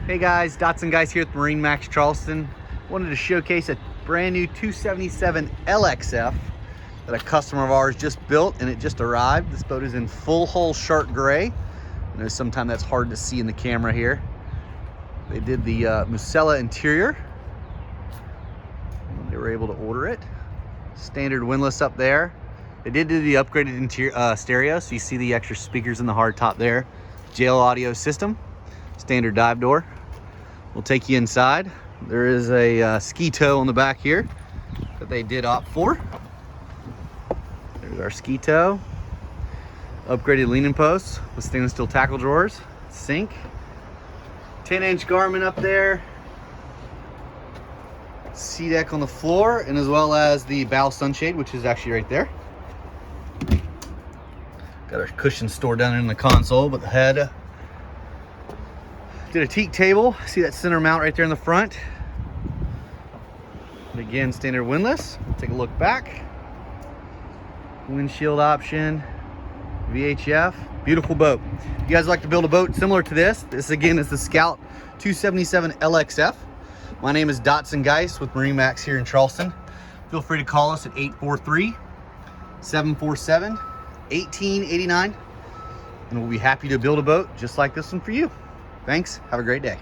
Hey guys, Dotson guys here with MarineMax Charleston. Wanted to showcase a brand new 277 LXF that a customer of ours just built, and it just arrived. This boat is in full hull shark gray. I know sometimes that's hard to see in the camera here. They did the Musella interior. They were able to order it. Standard windlass up there. They did do the upgraded interior stereo, so you see the extra speakers in the hardtop there. Jail audio system. Standard dive door. We'll take you inside. There is a ski tow on the back here that they did opt for. There's our ski tow. Upgraded leaning posts with stainless steel tackle drawers. Sink. 10-inch Garmin up there. Sea deck on the floor, and as well as the bow sunshade, which is actually right there. Got our cushion stored down in the console, but the head. Did a teak table. See that center mount right there in the front. And again, standard windlass. Take a look back. Windshield option. VHF. Beautiful boat. If you guys like to build a boat similar to this again is the Scout 277 LXF. My name is Dotson Geis with MarineMax here in Charleston. Feel free to call us at 843-747-1889, and we'll be happy to build a boat just like this one for you. Thanks. Have a great day.